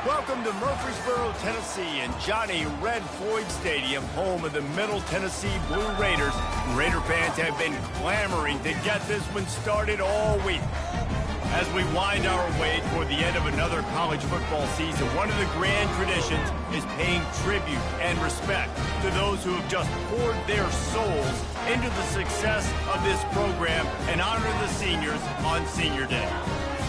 Welcome to Murfreesboro, Tennessee, and Johnny Red Floyd Stadium, home of the Middle Tennessee Blue Raiders. Raider fans have been clamoring to get this one started all week. As we wind our way toward the end of another college football season, one of the grand traditions is paying tribute and respect to those who have just poured their souls into the success of this program and honor the seniors on Senior Day.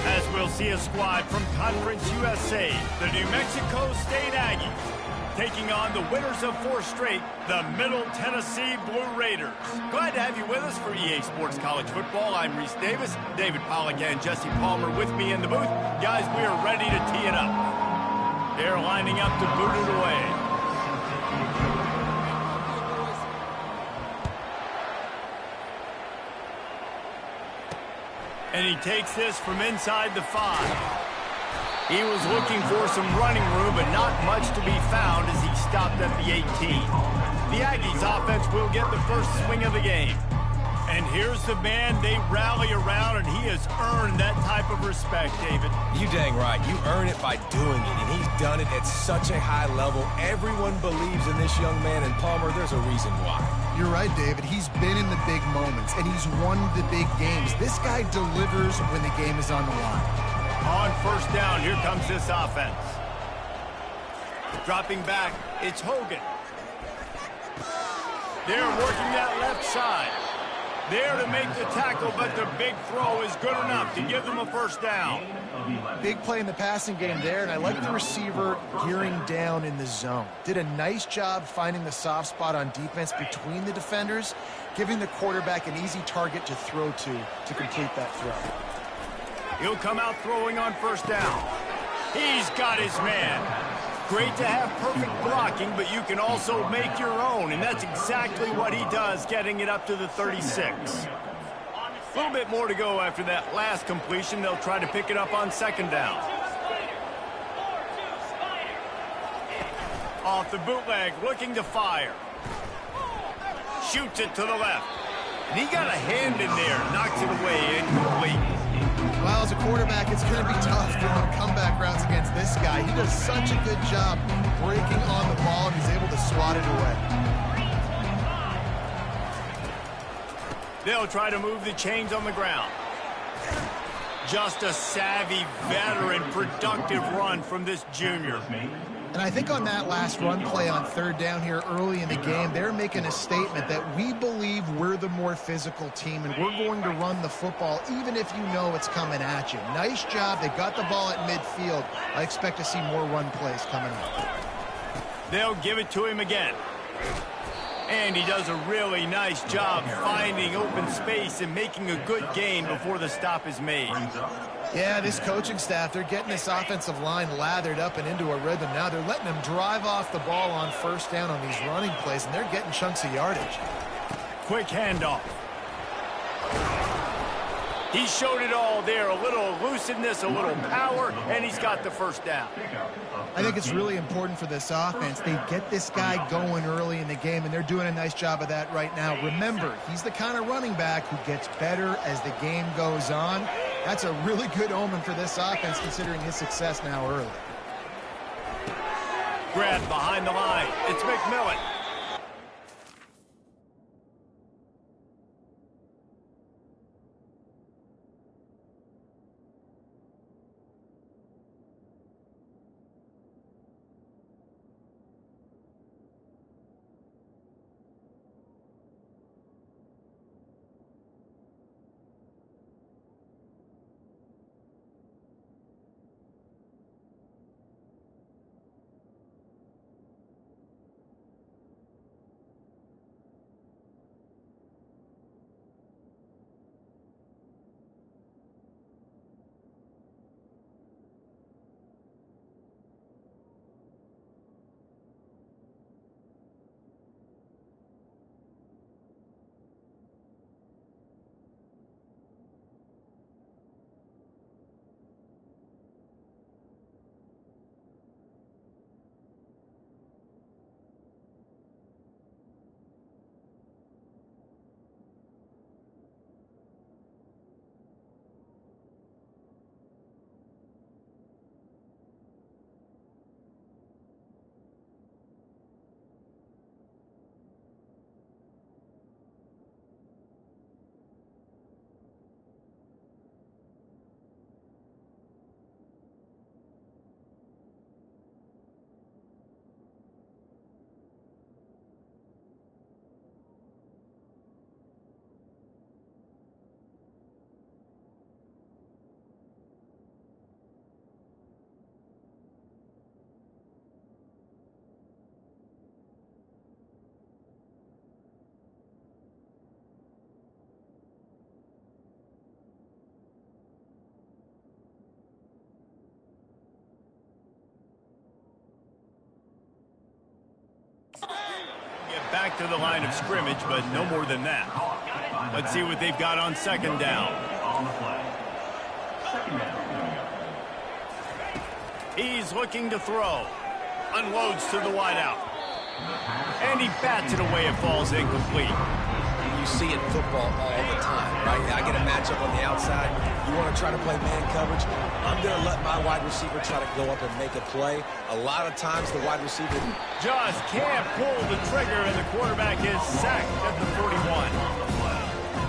As we'll see a squad from Conference USA, the New Mexico State Aggies, taking on the winners of 4 straight, the Middle Tennessee Blue Raiders. Glad to have you with us for EA Sports College Football. I'm Reese Davis, David Pollack and Jesse Palmer with me in the booth. Guys, we are ready to tee it up. They're lining up to boot it away. And he takes this from inside the 5. He was looking for some running room, but not much to be found as he stopped at the 18. The Aggies offense will get the first swing of the game. And here's the man they rally around, and he has earned that type of respect, David. You dang right. You earn it by doing it, and he's done it at such a high level. Everyone believes in this young man, and Palmer, there's a reason why. You're right, David. He's been in the big moments, and he's won the big games. This guy delivers when the game is on the line. On first down, here comes this offense. Dropping back, it's Hogan. They're working that left side. There to make the tackle, but the big throw is good enough to give them a first down. Big play in the passing game there, and I like the receiver gearing down in the zone. Did a nice job finding the soft spot on defense between the defenders, giving the quarterback an easy target to throw to complete that throw. He'll come out throwing on first down. He's got his man. Great to have perfect blocking, but you can also make your own, and that's exactly what he does, getting it up to the 36. A little bit more to go after that last completion. They'll try to pick it up on second down. Off the bootleg, looking to fire. Shoots it to the left. And he got a hand in there, knocks it away, incomplete. Well, as a quarterback, it's going to be tough throwing comeback routes against this guy. He does such a good job breaking on the ball, and he's able to swat it away. They'll try to move the chains on the ground. Just a savvy, veteran, productive run from this junior. And I think on that last run play on third down here early in the game, they're making a statement that we believe we're the more physical team and we're going to run the football even if you know it's coming at you. Nice job. They got the ball at midfield. I expect to see more run plays coming up. They'll give it to him again. And he does a really nice job finding open space and making a good gain before the stop is made. Yeah, this coaching staff, they're getting this offensive line lathered up and into a rhythm now. They're letting them drive off the ball on first down on these running plays, and they're getting chunks of yardage. Quick handoff. He showed it all there, a little elusiveness, a little power, and he's got the first down. I think it's really important for this offense. They get this guy going early in the game, and they're doing a nice job of that right now. Remember, he's the kind of running back who gets better as the game goes on. That's a really good omen for this offense, considering his success now early. Grab behind the line. It's McMillan. back to the line of scrimmage, but no more than that. Let's see what they've got on second down. He's looking to throw. Unloads to the wideout. And he bats it away. It falls incomplete. You see it in football all the time, right? I get a matchup on the outside. You want to try to play man coverage. I'm going to let my wide receiver try to go up and make a play. A lot of times the wide receiver just can't pull the trigger, and the quarterback is sacked at the 41.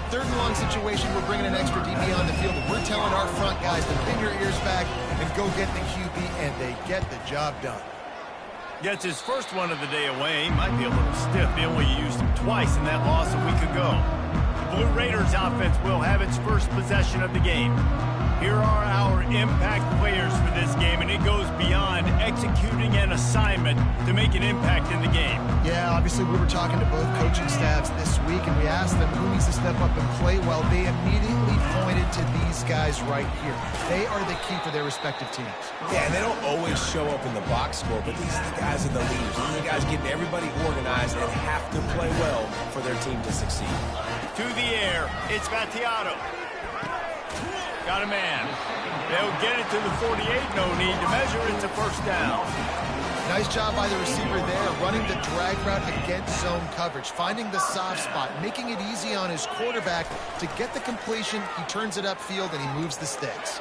Third and long situation, we're bringing an extra DB on the field. We're telling our front guys to pin your ears back and go get the QB, and they get the job done. Gets his first one of the day away. Might be a little stiff. They only used him twice in that loss a week ago. The Blue Raiders offense will have its first possession of the game. Here are our impact players for this game, and it goes beyond executing an assignment to make an impact in the game. Yeah, obviously we were talking to both coaching staffs this week, and we asked them who needs to step up and play well. They immediately pointed to these guys right here. They are the key for their respective teams. Yeah, and they don't always show up in the box score, but these are the guys are the leaders. These are the guys getting everybody organized and have to play well for their team to succeed. To the air, it's Battiato. Got a man. They'll get it to the 48. No need to measure. It's a first down. Nice job by the receiver there, running the drag route against zone coverage, finding the soft spot, making it easy on his quarterback to get the completion. He turns it upfield, and he moves the sticks.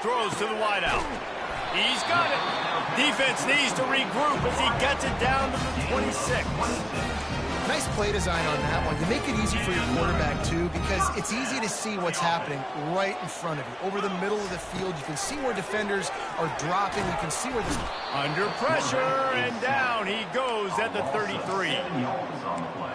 Throws to the wideout. He's got it. Defense needs to regroup as he gets it down to the 26. Nice play design on that one. You make it easy for your quarterback, too, because it's easy to see what's happening right in front of you. Over the middle of the field, you can see where defenders are dropping. You can see where this... Under pressure, and down he goes at the 33.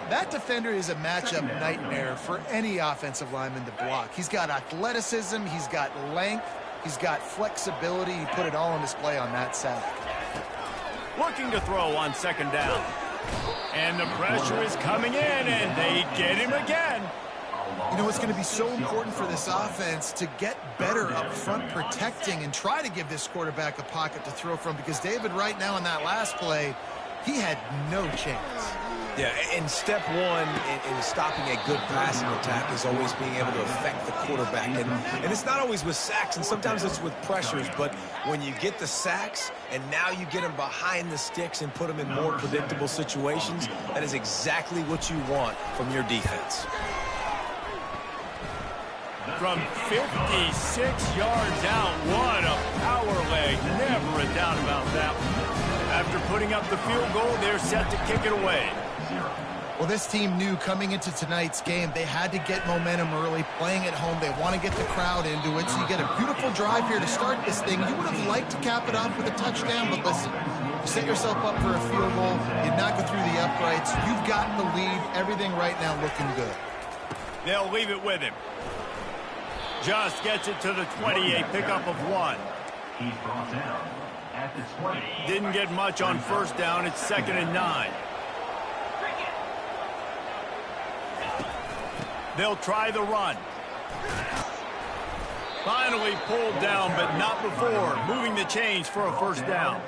That defender is a matchup nightmare for any offensive lineman to block. He's got athleticism, he's got length, he's got flexibility. He put it all on display on that sack. Looking to throw on second down. And the pressure is coming in, and they get him again. You know, it's going to be so important for this offense to get better up front protecting and try to give this quarterback a pocket to throw from, because David, right now in that last play, he had no chance. Yeah, and step one in stopping a good passing attack is always being able to affect the quarterback. And it's not always with sacks, and sometimes it's with pressures, but when you get the sacks and now you get them behind the sticks and put them in more predictable situations, that is exactly what you want from your defense. From 56 yards out, what a power leg. Never a doubt about that one. After putting up the field goal, they're set to kick it away. Well, this team knew coming into tonight's game they had to get momentum early, playing at home. They want to get the crowd into it, so you get a beautiful drive here to start this thing. You would have liked to cap it off with a touchdown, but listen, you set yourself up for a field goal, you knock it through the uprights, you've gotten the lead, everything right now looking good. They'll leave it with him. Just gets it to the 28, pickup of 1. He's brought down at the 20. Didn't get much on first down. It's 2nd and 9. They'll try the run. Finally pulled down, but not before. Moving the chains for a first down.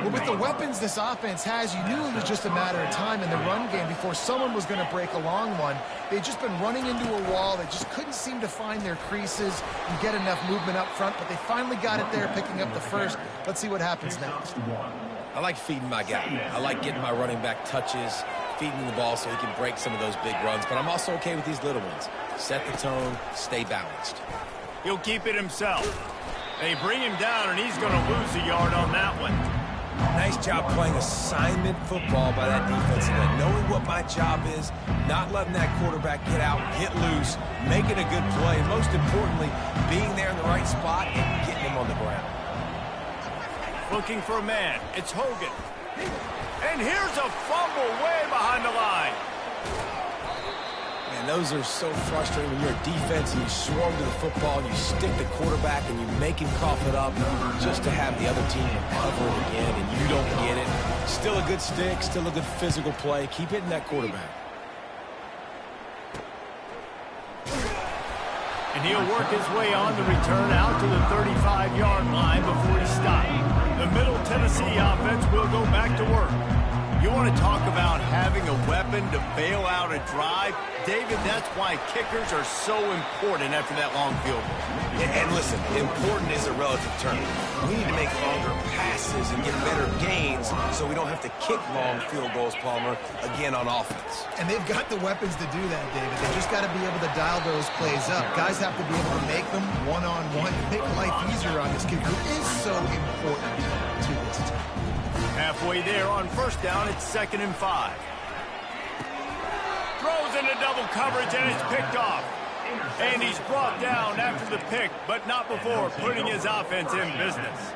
Well, with the weapons this offense has, you knew it was just a matter of time in the run game before someone was going to break a long one. They'd just been running into a wall. They just couldn't seem to find their creases and get enough movement up front, but they finally got it there, picking up the first. Let's see what happens next. I like feeding my guy. I like getting my running back touches, feeding the ball so he can break some of those big runs, but I'm also okay with these little ones. Set the tone, stay balanced. He'll keep it himself. They bring him down, and he's going to lose a yard on that one. Nice job playing assignment football by that defensive end. Knowing what my job is, not letting that quarterback get out, get loose, making a good play, and most importantly, being there in the right spot and getting him on the ground. Looking for a man. It's Hogan. And here's a fumble way behind the line. Man, those are so frustrating when you're a defense and you swarm to the football and you stick the quarterback and you make him cough it up just to have the other team recover it again and you don't get it. Still a good stick, still a good physical play. Keep hitting that quarterback. And he'll work his way on the return out to the 35-yard line before he stops. The Middle Tennessee offense will go back to work. You want to talk about having a weapon to bail out a drive? David, that's why kickers are so important after that long field goal. And listen, important is a relative term. We need to make longer passes and get better gains so we don't have to kick long field goals, Palmer, again on offense. And they've got the weapons to do that, David. They just got to be able to dial those plays up. Guys have to be able to make them one-on-one to make life easier on this kid who is so important to this team. Halfway there on first down, it's 2nd and 5. Throws into double coverage, and it's picked off. And he's brought down after the pick, but not before putting his offense in business.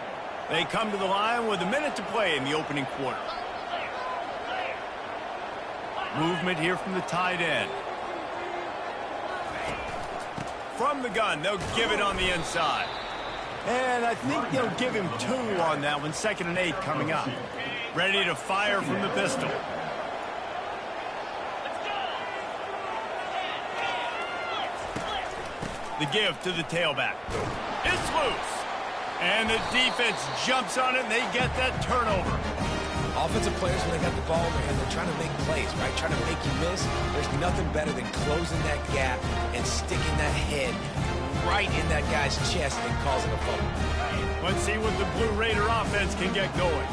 They come to the line with a minute to play in the opening quarter. Movement here from the tight end. From the gun, they'll give it on the inside. And I think they'll give him 2 on that one. 2nd and 8 coming up. Ready to fire from the pistol. The give to the tailback. It's loose. And the defense jumps on it, and they get that turnover. Offensive players, when they got the ball in their hand, they're trying to make plays, right? Trying to make you miss. There's nothing better than closing that gap and sticking that head right in that guy's chest and causing a fumble. Let's see what the Blue Raider offense can get going.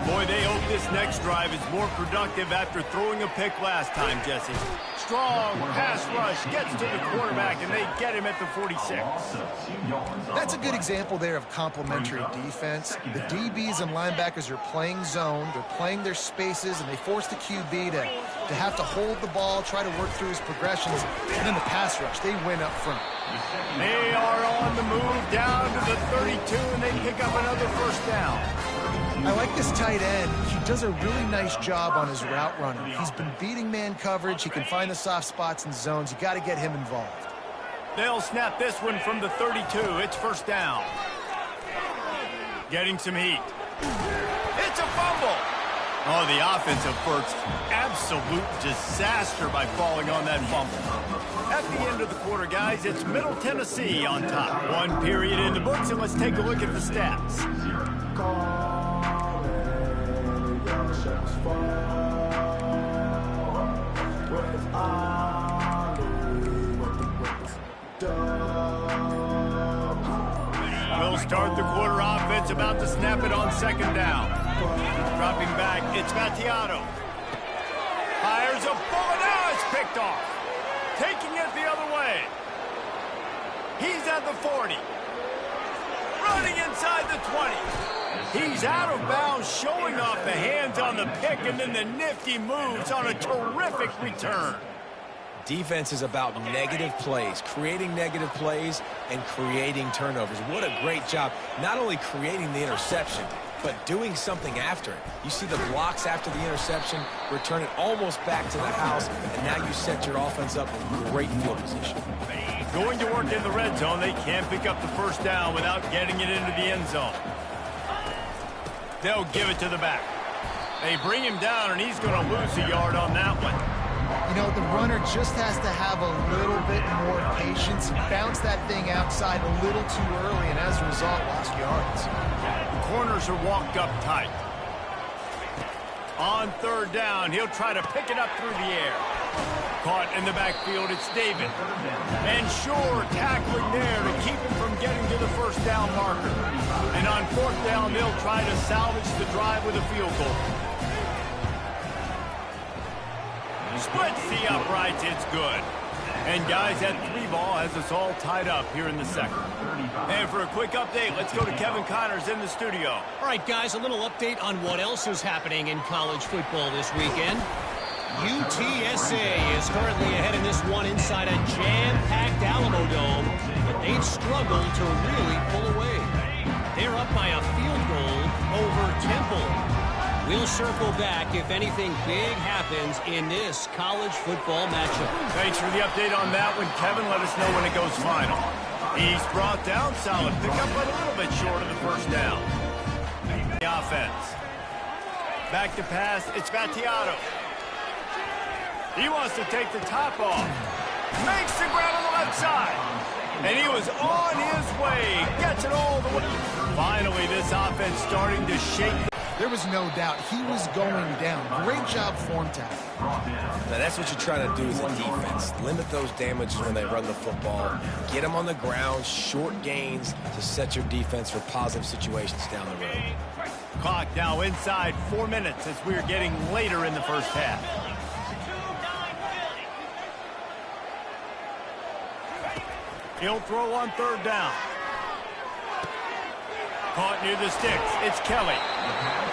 Boy, they hope this next drive is more productive after throwing a pick last time, Jesse. Strong pass rush gets to the quarterback, and they get him at the 46. That's a good example there of complementary defense. The DBs and linebackers are playing zone, they're playing their spaces, and they force the QB to have to hold the ball, try to work through his progressions, and then the pass rush, they win up front. They are on the move down to the 32, and they pick up another first down. I like this tight end. He does a really nice job on his route running. He's been beating man coverage. He can find the soft spots and zones. You got to get him involved. They'll snap this one from the 32. It's first down. Getting some heat. It's a fumble. Oh, the offense averts absolute disaster by falling on that fumble. At the end of the quarter, guys, it's Middle Tennessee on top. 1 period in the books, and let's take a look at the stats. We'll start the quarter offense, about to snap it on 2nd down. Dropping back, it's Mattiato. Fires a bullet, now it's picked off. Taking it the other way. He's at the 40. Running inside the 20. He's out of bounds, showing off the hands on the pick, and then the nifty moves on a terrific return. Defense is about negative plays, creating negative plays and creating turnovers. What a great job, not only creating the interception, but doing something after it. You see the blocks after the interception, return it almost back to the house, and now you set your offense up with great field position. Going to work in the red zone. They can't pick up the first down without getting it into the end zone. They'll give it to the back. They bring him down, and he's going to lose a yard on that one. You know, the runner just has to have a little bit more patience. Bounce that thing outside a little too early, and as a result, lost yards. The corners are walked up tight. On 3rd down, he'll try to pick it up through the air. Caught in the backfield, it's David. And Shore tackling there to keep him from getting to the first down marker. And on 4th down, they'll try to salvage the drive with a field goal. Splits the uprights, it's good. And guys, that 3 ball has us all tied up here in the 2nd. And for a quick update, let's go to Kevin Connors in the studio. All right, guys, a little update on what else is happening in college football this weekend. UTSA is currently ahead in this one inside a jam-packed Alamo Dome, but they've struggled to really pull away. They're up by a field goal over Temple. We'll circle back if anything big happens in this college football matchup. Thanks for the update on that one, Kevin. Let us know when it goes final. He's brought down, solid pickup, but a little bit short of the first down. The offense. Back to pass, it's Mattiato. He wants to take the top off. Makes the ground on the left side. And he was on his way. Gets it all the way. Finally, this offense starting to shake. There was no doubt he was going down. Great job form tackle. Now that's what you're trying to do as a defense. Limit those damages when they run the football. Get them on the ground, short gains to set your defense for positive situations down the road. Clock now inside 4 minutes as we're getting later in the first half. He'll throw on third down. Caught near the sticks. It's Kelly.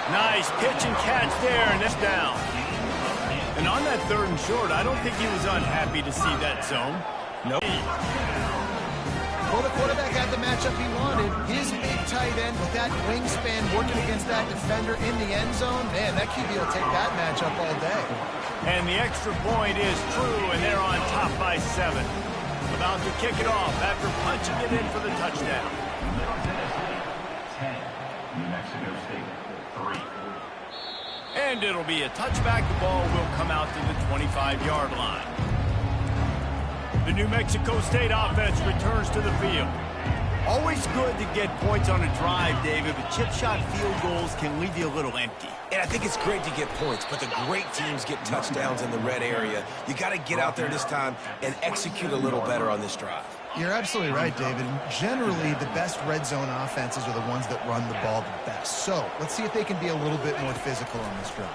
Nice pitch and catch there, and that's down. And on that third and short, I don't think he was unhappy to see that zone. Nope. Well, the quarterback had the matchup he wanted. His big tight end with that wingspan working against that defender in the end zone. Man, that QB will take that matchup all day. And the extra point is true, and they're on top by 7. About to kick it off after punching it in for the touchdown. 10, New Mexico State, 3. And it'll be a touchback. The ball will come out to the 25-yard line. The New Mexico State offense returns to the field. Always good to get points on a drive, David, but chip shot field goals can leave you a little empty. And I think it's great to get points, but the great teams get touchdowns in the red area. You got to get out there this time and execute a little better on this drive. You're absolutely right, David. Generally, the best red zone offenses are the ones that run the ball the best. So let's see if they can be a little bit more physical on this drive.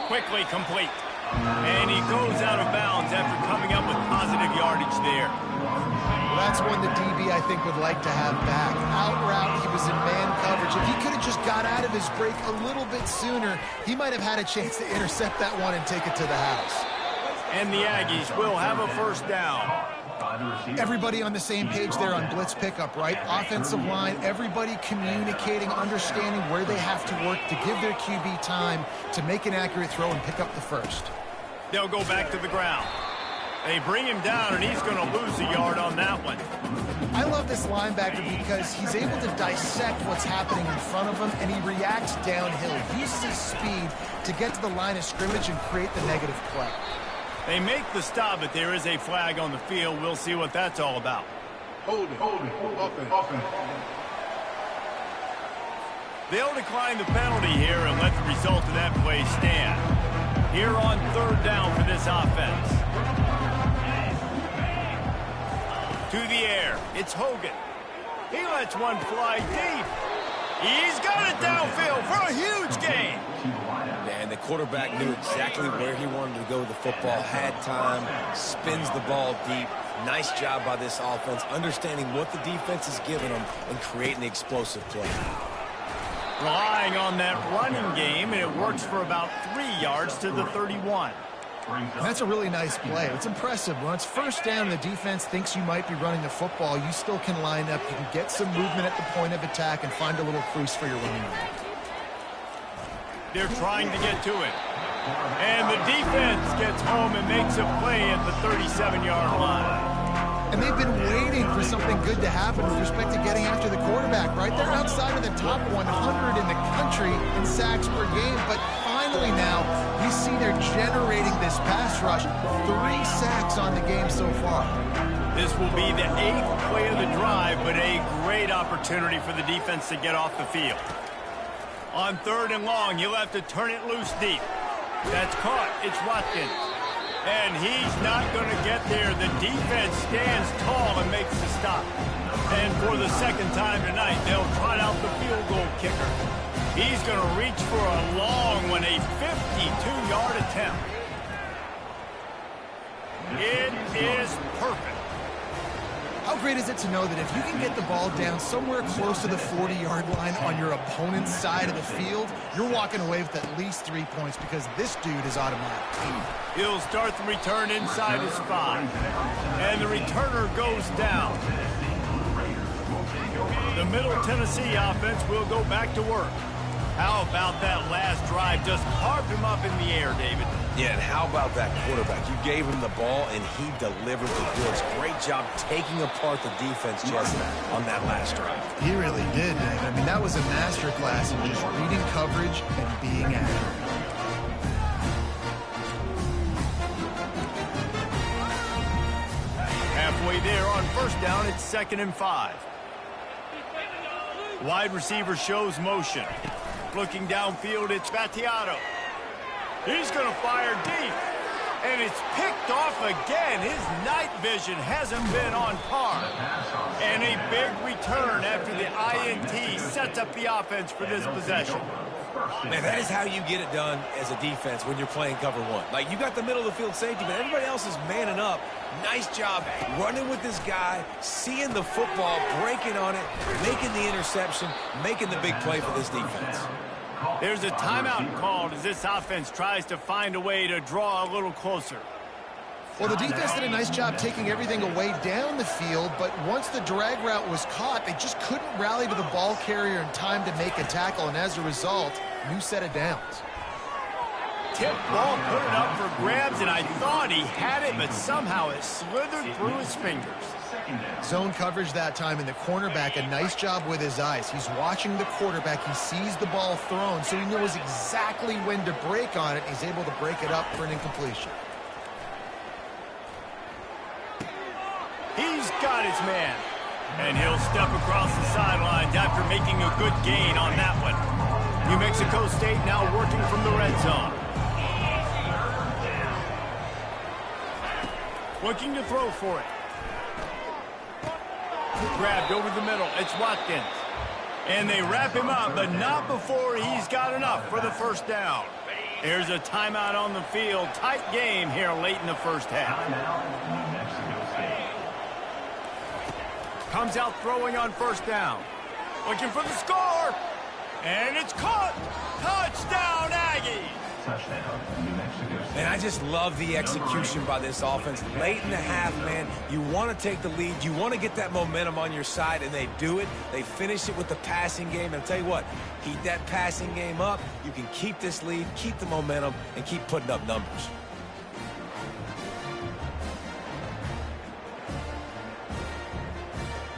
Quickly complete. And he goes out of bounds after coming up with positive yardage there. Well, that's one the DB, I think, would like to have back. Out route, he was in man coverage. If he could have just got out of his break a little bit sooner, he might have had a chance to intercept that one and take it to the house. And the Aggies will have a first down. Everybody on the same page there on blitz pickup, right? Offensive line, everybody communicating, understanding where they have to work to give their QB time to make an accurate throw and pick up the first. They'll go back to the ground. They bring him down, and he's going to lose a yard on that one. I love this linebacker because he's able to dissect what's happening in front of him, and he reacts downhill. He uses his speed to get to the line of scrimmage and create the negative play. They make the stop, but there is a flag on the field. We'll see what that's all about. Hold it. Offense. They'll decline the penalty here and let the result of that play stand. Here on third down for this offense. To the air, it's Hogan. He lets one fly deep. He's got it downfield for a huge gain. And the quarterback knew exactly where he wanted to go with the football, had time, spins the ball deep. Nice job by this offense, understanding what the defense is giving them and creating the explosive play. Relying on that running game, and it works for about 3 yards to the 31. That's a really nice play. It's impressive. When it's first down, the defense thinks you might be running the football. You still can line up. You can get some movement at the point of attack and find a little crease for your running game. They're trying to get to it. And the defense gets home and makes a play at the 37-yard line. And they've been waiting for something good to happen with respect to getting after the quarterback, right? They're outside of the top 100 in the country in sacks per game, but finally now we see they're generating this pass rush. 3 sacks on the game so far. This will be the 8th play of the drive, but a great opportunity for the defense to get off the field. On third and long, he'll have to turn it loose deep. That's caught. It's Watkins. And he's not going to get there. The defense stands tall and makes the stop. And for the second time tonight, they'll trot out the field goal kicker. He's going to reach for a long one, a 52-yard attempt. It is perfect. How great is it to know that if you can get the ball down somewhere close to the 40-yard line on your opponent's side of the field, you're walking away with at least 3 points because this dude is automatic. He'll start the return inside his 5. And the returner goes down. The Middle Tennessee offense will go back to work. How about that last drive? Just carved him up in the air, David. Yeah, and how about that quarterback? You gave him the ball, and he delivered the goods. Great job taking apart the defense, Jesse, on that last drive. He really did, Dave. I mean, that was a masterclass in just reading coverage and being accurate. Halfway there on first down, it's 2nd and 5. Wide receiver shows motion. Looking downfield, it's Battiato. He's going to fire deep. And it's picked off again. His night vision hasn't been on par. And a big return after the INT sets up the offense for this possession. Man, that is how you get it done as a defense when you're playing cover one. Like, you got the middle of the field safety, but everybody else is manning up. Nice job running with this guy, seeing the football, breaking on it, making the interception, making the big play for this defense. There's a timeout called as this offense tries to find a way to draw a little closer. Well, the defense did a nice job taking everything away down the field, but once the drag route was caught, they just couldn't rally to the ball carrier in time to make a tackle, and as a result, new set of downs. Tip ball, put it up for grabs, and I thought he had it, but somehow it slithered through his fingers. Zone coverage that time, and the cornerback, a nice job with his eyes. He's watching the quarterback. He sees the ball thrown, so he knows exactly when to break on it. He's able to break it up for an incompletion. He's got his man. And he'll step across the sidelines after making a good gain on that one. New Mexico State now working from the red zone. Looking to throw for it. Grabbed over the middle. It's Watkins. And they wrap him up, but not before he's got enough for the first down. There's a timeout on the field. Tight game here late in the first half. Comes out throwing on first down. Looking for the score. And it's caught. Touchdown, Aggies. And I just love the execution by this offense. Late in the half, man, you want to take the lead. You want to get that momentum on your side, and they do it. They finish it with the passing game. And I'll tell you what, keep that passing game up. You can keep this lead, keep the momentum, and keep putting up numbers.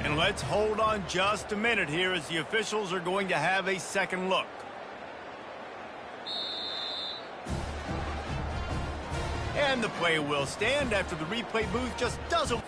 And let's hold on just a minute here as the officials are going to have a second look. And the play will stand after the replay booth just doesn't...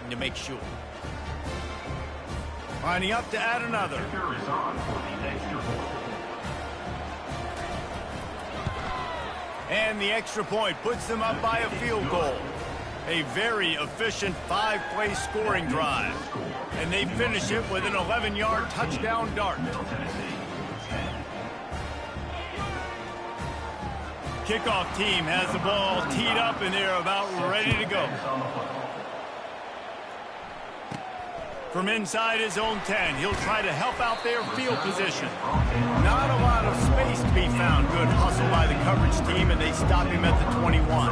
checking to make sure. Lining up to add another. Kicker is on for the extra point. And the extra point puts them up by a field goal. A very efficient 5-play scoring drive. And they finish it with an 11-yard touchdown dart. Kickoff team has the ball teed up and they're about ready to go. From inside his own 10, he'll try to help out their field position. Not a lot of space to be found. Good hustle by the coverage team, and they stop him at the 21.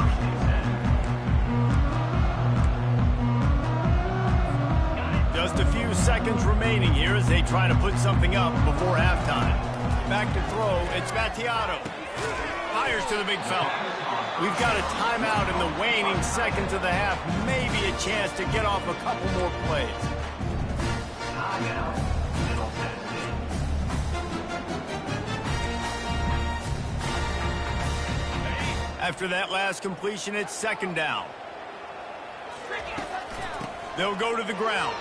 Just a few seconds remaining here as they try to put something up before halftime. Back to throw, it's Mattiato. Fires to the big fella. We've got a timeout in the waning seconds of the half. Maybe a chance to get off a couple more plays. After that last completion, it's second down. They'll go to the ground.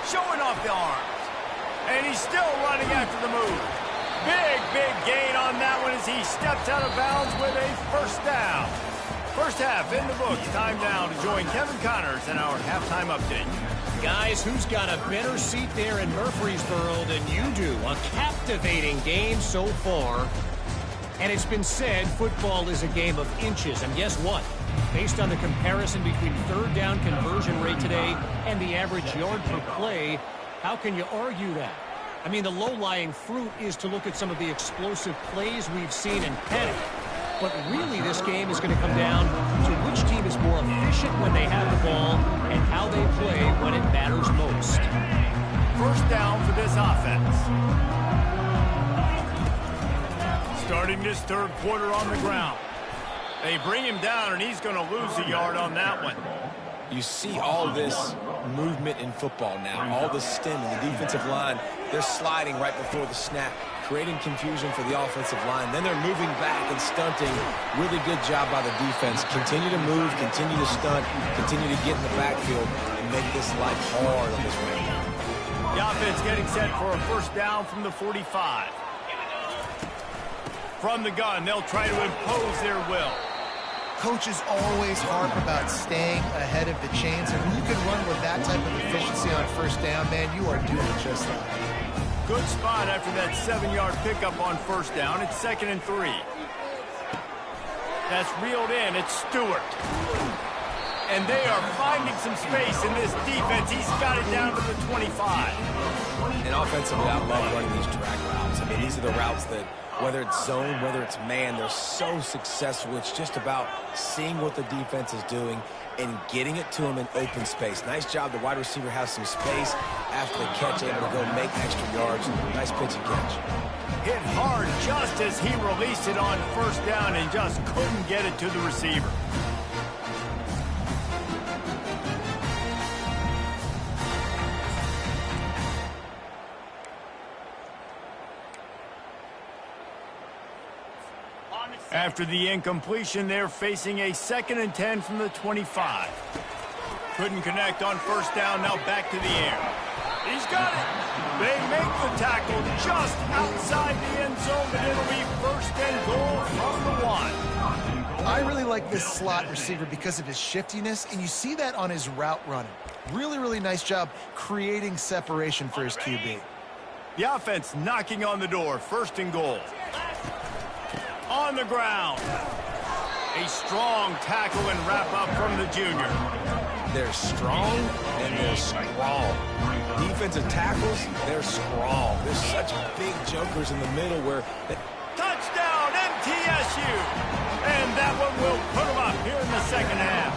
Showing off the arms. And he's still running after the move. Big gain on that one as he steps out of bounds with a first down. First half in the books. Time now to join Kevin Connors in our halftime update. Guys, who's got a better seat there in Murfreesboro than you do? A captivating game so far. And it's been said football is a game of inches. And guess what? Based on the comparison between third down conversion rate today and the average yard per play, how can you argue that? I mean, the low-lying fruit is to look at some of the explosive plays we've seen in panic. But really, this game is going to come down to which team is more efficient when they have the ball and how they play when it matters most. First down for this offense. Starting this third quarter on the ground. They bring him down, and he's going to lose a yard on that one. You see all this movement in football now, all the stem in the defensive line. They're sliding right before the snap, creating confusion for the offensive line. Then they're moving back and stunting. Really good job by the defense. Continue to move, continue to stunt, continue to get in the backfield and make this life hard on this range. The offense getting set for a first down from the 45. From the gun, they'll try to impose their will. Coaches always harp about staying ahead of the chains, and when you can run with that type of efficiency on first down, man, you are doing just that. Good spot after that 7-yard pickup on first down. It's 2nd and 3. That's reeled in. It's Stewart. And they are finding some space in this defense. He's got it down to the 25. And offensively, I love running these drag routes. I mean, these are the routes that, whether it's zone, whether it's man, they're so successful. It's just about seeing what the defense is doing and getting it to him in open space. Nice job. The wide receiver has some space after the catch, able to go make extra yards. Nice pitch and catch. Hit hard just as he released it on first down and just couldn't get it to the receiver. After the incompletion, they're facing a 2nd and 10 from the 25. Couldn't connect on first down, now back to the air. He's got it. They make the tackle just outside the end zone, but it'll be first and goal from the 1. I really like this slot receiver because of his shiftiness, and you see that on his route running. Really nice job creating separation for his QB. The offense knocking on the door, 1st and goal. On the ground. A strong tackle and wrap up from the junior. They're strong and they're strong. Defensive tackles, they're strong. There's such big jokers in the middle where... Touchdown, MTSU! And that one will put them up here in the second half.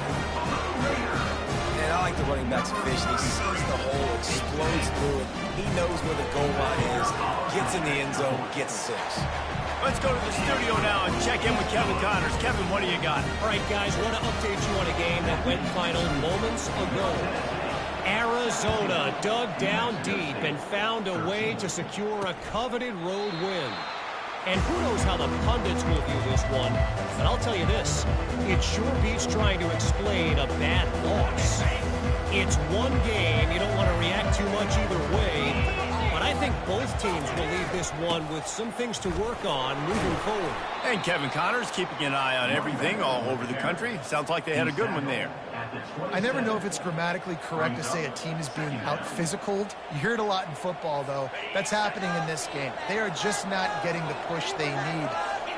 And I like the running back's vision. He sees the hole, explodes through it. He knows where the goal line is, gets in the end zone, gets 6. Let's go to the studio now and check in with Kevin Connors. Kevin, what do you got? All right, guys, want to update you on a game that went final moments ago. Arizona dug down deep and found a way to secure a coveted road win. And who knows how the pundits will view this one, but I'll tell you this, it sure beats trying to explain a bad loss. much either way, but I think both teams will leave this one with some things to work on moving forward. And Kevin Connors keeping an eye on everything all over the country. Sounds like they had a good one there. I never know if it's grammatically correct to say a team is being out-physicaled. You hear it a lot in football, though. That's happening in this game. They are just not getting the push they need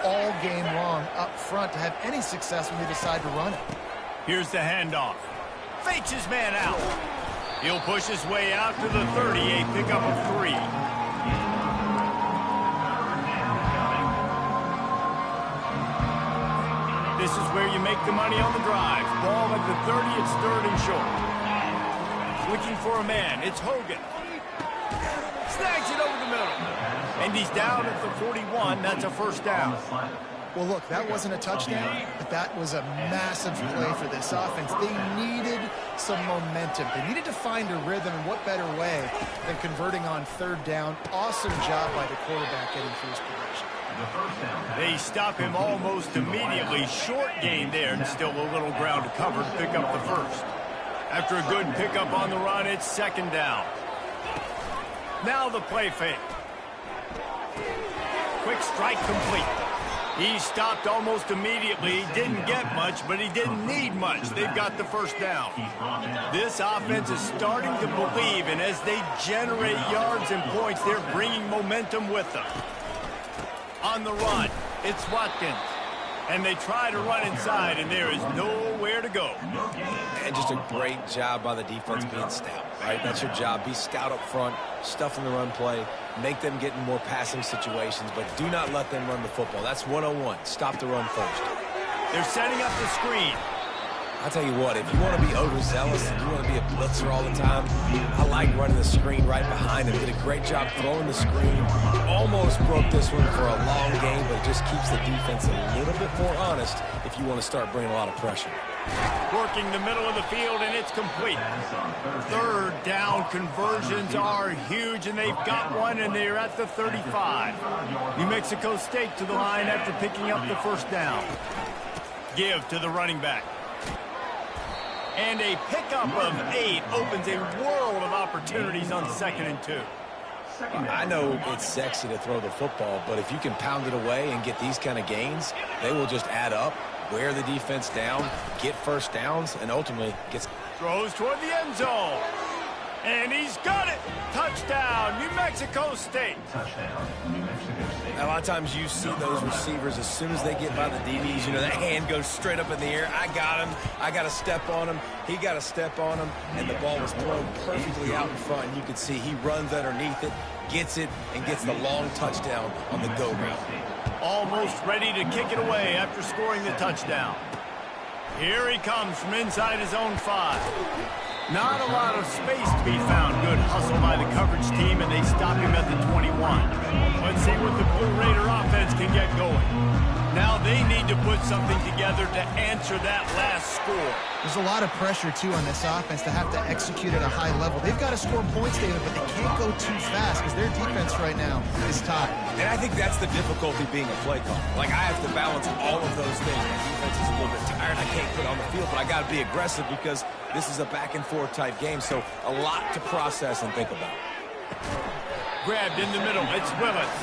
all game long up front to have any success when they decide to run it. Here's the handoff. Fakes his man out. He'll push his way out to the 30, a pickup of 3. This is where you make the money on the drive. Ball at the 30, it's 3rd and short. Looking for a man, it's Hogan. Snags it over the middle. And he's down at the 41, that's a first down. Well, look, that wasn't a touchdown, but that was a massive play for this offense. They needed some momentum. They needed to find a rhythm, and what better way than converting on 3rd down. Awesome job by the quarterback getting through his progression. They stop him almost immediately. Short gain there, and still a little ground to cover to pick up the first. After a good pickup on the run, it's 2nd down. Now the play fake. Quick strike complete. He stopped almost immediately. He didn't get much, but he didn't need much. They've got the first down. This offense is starting to believe, and as they generate yards and points, they're bringing momentum with them. On the run, it's Watkins. And they try to run inside, and there is nowhere to go. And just a great job by the defense being stout, right? That's your job. Be stout up front, stuff in the run play, make them get in more passing situations, but do not let them run the football. That's 101. Stop the run first. They're setting up the screen. I'll tell you what, if you want to be overzealous and you want to be a blitzer all the time, I like running the screen right behind him. Did a great job throwing the screen. Almost broke this one for a long game, but it just keeps the defense a little bit more honest if you want to start bringing a lot of pressure. Working the middle of the field, and it's complete. 3rd down conversions are huge, and they've got one, and they're at the 35. New Mexico State to the line after picking up the first down. Give to the running back. And a pickup of 8 opens a world of opportunities on 2nd and 2. I know it's sexy to throw the football, but if you can pound it away and get these kind of gains, they will just add up, wear the defense down, get first downs, and ultimately gets... Throws toward the end zone. And he's got it. Touchdown, New Mexico State. A lot of times you see those receivers, as soon as they get by the DBs, you know, that hand goes straight up in the air. I got him. I got to step on him. He got to step on him. And the ball was thrown perfectly out in front. And you can see he runs underneath it, gets it, and gets the long touchdown on the go route. Almost ready to kick it away after scoring the touchdown. Here he comes from inside his own 5. Not a lot of space to be found. Good hustle by the coverage team, and they stop him at the 21. Let's see what the Blue Raider offense can get going. Now they need to put something together to answer that last score. There's a lot of pressure, too, on this offense to have to execute at a high level. They've got to score points, David, but they can't go too fast because their defense right now is tied. And I think that's the difficulty being a play caller. Like, I have to balance all of those things. My defense is a little bit tired. I can't put on the field, but I got to be aggressive because this is a back-and-forth type game, so a lot to process and think about. Grabbed in the middle, it's Willis.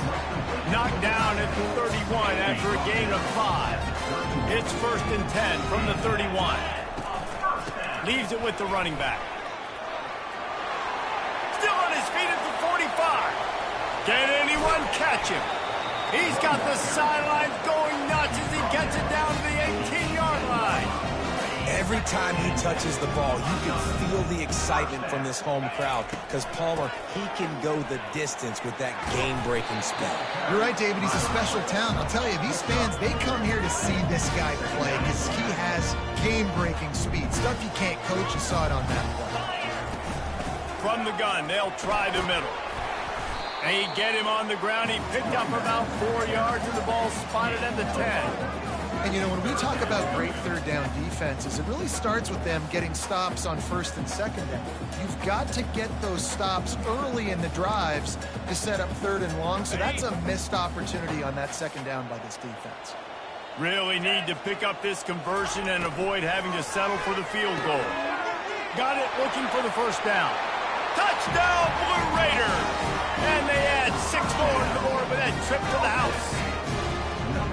Knocked down at the 31 after a gain of 5. It's 1st and 10 from the 31. Leaves it with the running back. Still on his feet at the 45. Can anyone catch him? He's got the sidelines going nuts as he gets it down to the 18-yard line. Every time he touches the ball, you can feel the excitement from this home crowd because Palmer, he can go the distance with that game-breaking spell. You're right, David. He's a special talent. I'll tell you, these fans, they come here to see this guy play because he has game-breaking speed. Stuff you can't coach. You saw it on that play. From the gun, they'll try the middle. They get him on the ground. He picked up about 4 yards, and the ball spotted at the 10. And, you know, when we talk about great 3rd down defenses, it really starts with them getting stops on 1st and 2nd down. You've got to get those stops early in the drives to set up 3rd and long, so that's a missed opportunity on that 2nd down by this defense. Really need to pick up this conversion and avoid having to settle for the field goal. Got it, looking for the first down. Touchdown, Blue Raiders! And they add 6 more to the board with that trip to the house.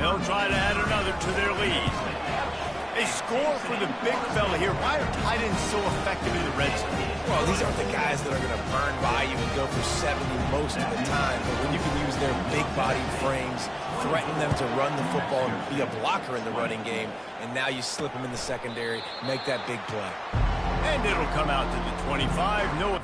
They'll try to add another to their lead. They score for the big fella here. Why are tight ends so effective in the red zone? Well, these aren't the guys that are going to burn by you and go for 70 most of the time. But when you can use their big-bodied frames, threaten them to run the football and be a blocker in the running game, and now you slip them in the secondary, make that big play. And it'll come out to the 25. No.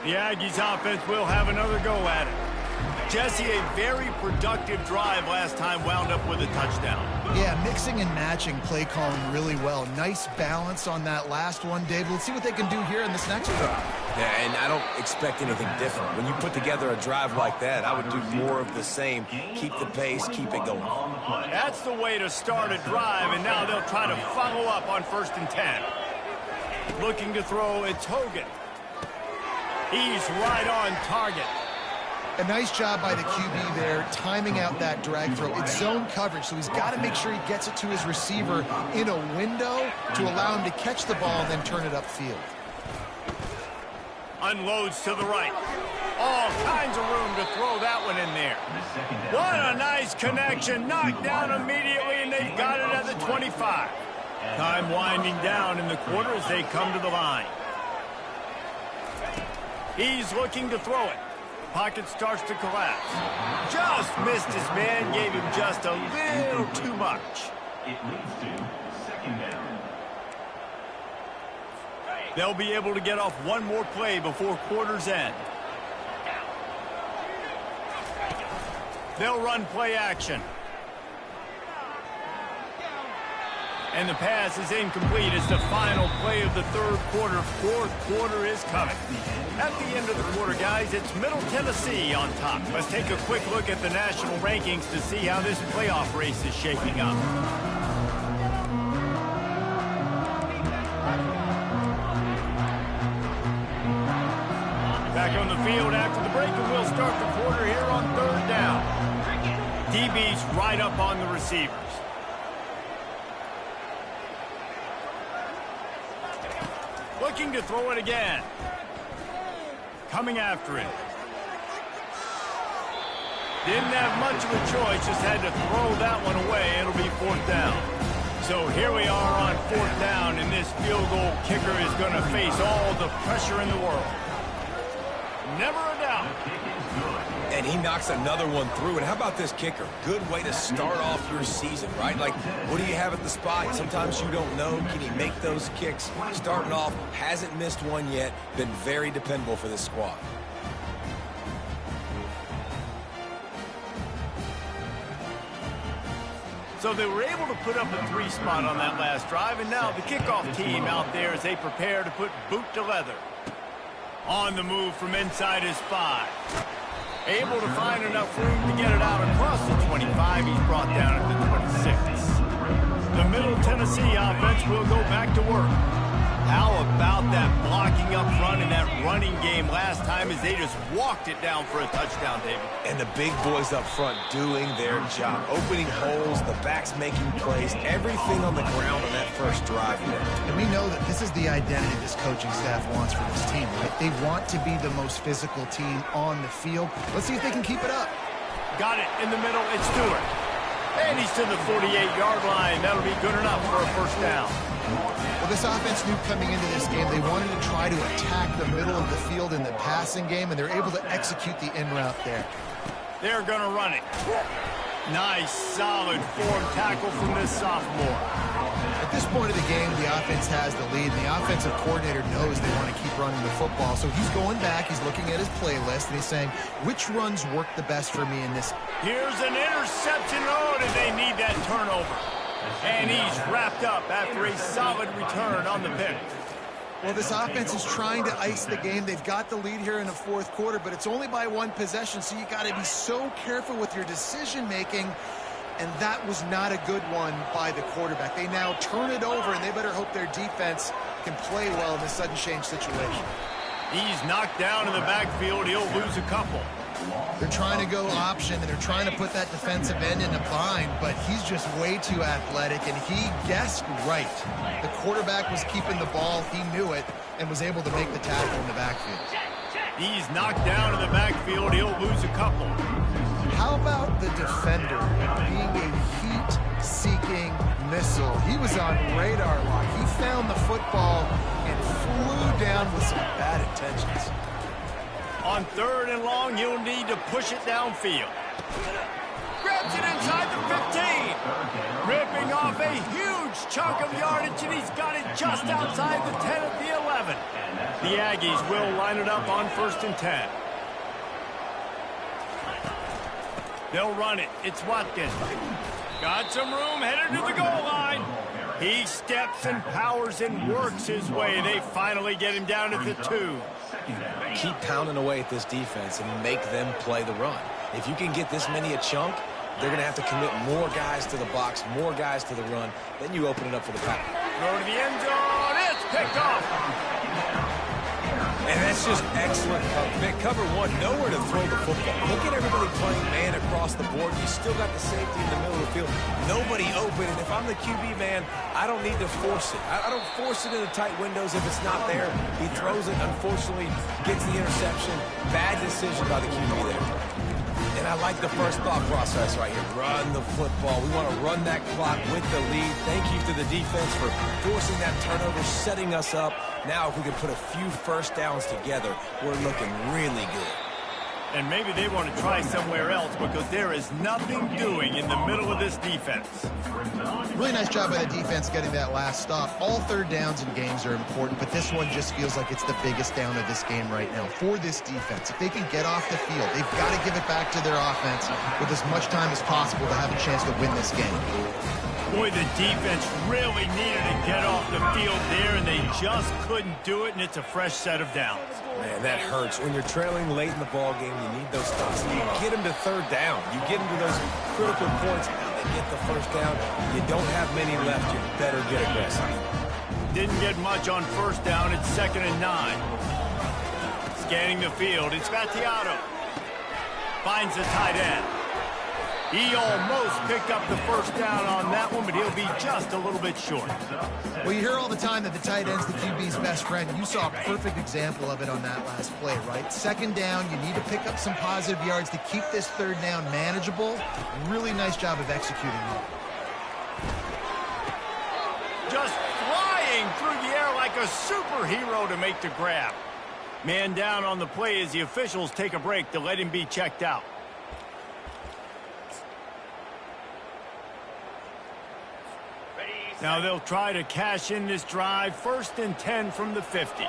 The Aggies offense will have another go at it. Jesse, a very productive drive last time wound up with a touchdown. Yeah, mixing and matching play calling really well. Nice balance on that last one, Dave. Let's see what they can do here in this next drive. Yeah, and I don't expect anything different. When you put together a drive like that, I would do more of the same. Keep the pace, keep it going. That's the way to start a drive, and now they'll try to follow up on 1st and 10. Looking to throw, it's Hogan. He's right on target. A nice job by the QB there, timing out that drag throw. It's zone coverage, so he's got to make sure he gets it to his receiver in a window to allow him to catch the ball and then turn it upfield. Unloads to the right. All kinds of room to throw that one in there. What a nice connection. Knocked down immediately, and they've got it at the 25. Time winding down in the quarter as they come to the line. He's looking to throw it. Pocket starts to collapse. Just missed his man, gave him just a little too much. It leads to 2nd down. They'll be able to get off one more play before quarter's end. They'll run play action. And the pass is incomplete. It's the final play of the 3rd quarter. 4th quarter is coming. At the end of the quarter, guys, it's Middle Tennessee on top. Let's take a quick look at the national rankings to see how this playoff race is shaping up. Back on the field after the break, and we'll start the quarter here on 3rd down. DB's right up on the receivers. Looking to throw it again. Coming after it. Didn't have much of a choice, just had to throw that one away. It'll be 4th down. So here we are on 4th down, and this field goal kicker is going to face all the pressure in the world. Never a doubt. And he knocks another one through. And how about this kicker? Good way to start off your season, right? Like, what do you have at the spot? Sometimes you don't know. Can he make those kicks? Starting off, hasn't missed one yet. Been very dependable for this squad. So they were able to put up a 3 spot on that last drive, and now the kickoff team out there as they prepare to put boot to leather. On the move from inside his 5. Able to find enough room to get it out across the 25. He's brought down at the 26. The Middle Tennessee offense will go back to work. How about that blocking up front and that running game last time as they just walked it down for a touchdown, David? And the big boys up front doing their job. Opening holes, the backs making plays, everything on the ground on that first drive there. And we know that this is the identity this coaching staff wants for this team, right? They want to be the most physical team on the field. Let's see if they can keep it up. Got it in the middle. It's Stewart. And he's to the 48-yard line. That'll be good enough for a 1st down. Well, this offense knew coming into this game they wanted to try to attack the middle of the field in the passing game, and they're able to execute the in route there. They're going to run it. Nice, solid form tackle from this sophomore. At this point of the game, the offense has the lead, and the offensive coordinator knows they want to keep running the football. So he's going back, he's looking at his playlist, and he's saying, which runs work the best for me in this? Here's an interception. Oh, did they need that turnover? And he's wrapped up after a solid return on the pick. Well, this offense is trying to ice the game. They've got the lead here in the 4th quarter, but it's only by 1 possession, so you got to be so careful with your decision-making, and that was not a good one by the quarterback. They now turn it over, and they better hope their defense can play well in this sudden change situation. He's knocked down in the backfield. He'll lose a couple. They're trying to go option, and they're trying to put that defensive end in a bind, but he's just way too athletic, and he guessed right. The quarterback was keeping the ball. He knew it and was able to make the tackle in the backfield. He's knocked down in the backfield. He'll lose a couple. How about the defender being a heat-seeking missile? He was on radar lock. He found the football and flew down with some bad intentions. On 3rd and long, you'll need to push it downfield. Grabs it inside the 15. Ripping off a huge chunk of yardage, and he's got it just outside the 10 at the 11. The Aggies will line it up on 1st and 10. They'll run it. It's Watkins. Got some room, headed to the goal line. He steps and powers and works his way. They finally get him down at the 2. Keep pounding away at this defense and make them play the run. If you can get this many a chunk, they're going to have to commit more guys to the box, more guys to the run. Then you open it up for the pass. Go to the end zone. It's picked off. And that's just excellent cover. Cover one, nowhere to throw the football. Look at everybody playing man across the board. You still got the safety in the middle of the field. Nobody open. And if I'm the QB, man, I don't need to force it. I don't force it into tight windows if it's not there. He throws it, unfortunately, gets the interception. Bad decision by the QB there. And I like the first thought process right here. Run the football. We want to run that clock with the lead. Thank you to the defense for forcing that turnover, setting us up. Now if we can put a few first downs together, we're looking really good. And maybe they want to try somewhere else because there is nothing doing in the middle of this defense. Really nice job by the defense getting that last stop. All third downs in games are important, but this one just feels like it's the biggest down of this game right now for this defense. If they can get off the field, they've got to give it back to their offense with as much time as possible to have a chance to win this game. Boy, the defense really needed to get off the field there, and they just couldn't do it, and it's a fresh set of downs. Man, that hurts. When you're trailing late in the ball game, you need those stops. You get them to third down. You get them to those critical points. Now they get the first down. You don't have many left. You better get aggressive. Didn't get much on 1st down. It's 2nd and 9. Scanning the field. It's Vattiato. Finds the tight end. He almost picked up the first down on that one, but he'll be just a little bit short. Well, you hear all the time that the tight end's the QB's best friend. You saw a perfect example of it on that last play, right? 2nd down, you need to pick up some positive yards to keep this 3rd down manageable. Really nice job of executing that. Just flying through the air like a superhero to make the grab. Man down on the play as the officials take a break to let him be checked out. Now they'll try to cash in this drive. 1st and 10 from the 50.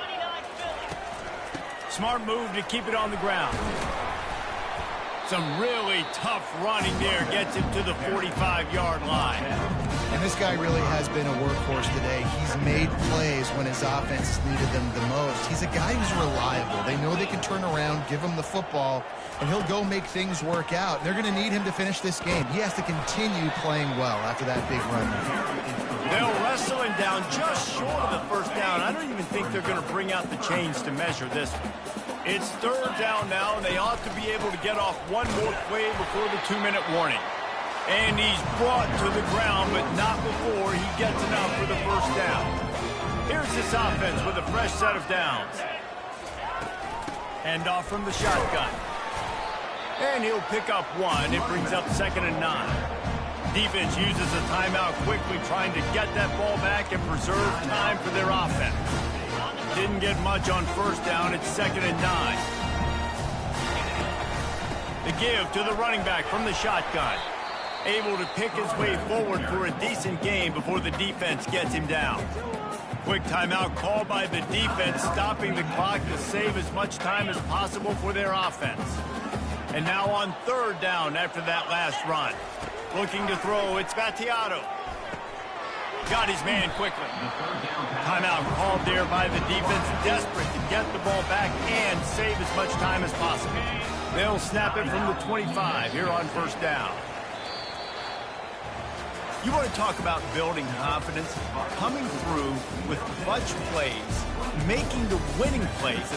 Smart move to keep it on the ground. Some really tough running there. Gets him to the 45-yard line. And this guy really has been a workhorse today. He's made plays when his offense has needed them the most. He's a guy who's reliable. They know they can turn around, give him the football, and he'll go make things work out. They're going to need him to finish this game. He has to continue playing well after that big run. They'll wrestle him down just short of the 1st down. I don't even think they're going to bring out the chains to measure this one. It's 3rd down now, and they ought to be able to get off one more play before the 2-minute warning. And he's brought to the ground, but not before he gets enough for the 1st down. Here's this offense with a fresh set of downs. Hand off from the shotgun. And he'll pick up one. It brings up 2nd and 9. Defense uses a timeout quickly, trying to get that ball back and preserve time for their offense. Didn't get much on 1st down. It's 2nd and 9. The give to the running back from the shotgun. Able to pick his way forward for a decent game before the defense gets him down. Quick timeout called by the defense, stopping the clock to save as much time as possible for their offense. And now on 3rd down after that last run. Looking to throw, it's Vattiato. Got his man quickly. Timeout called there by the defense, desperate to get the ball back and save as much time as possible. They'll snap it from the 25 here on 1st down. You want to talk about building confidence? Coming through with clutch plays, making the winning plays.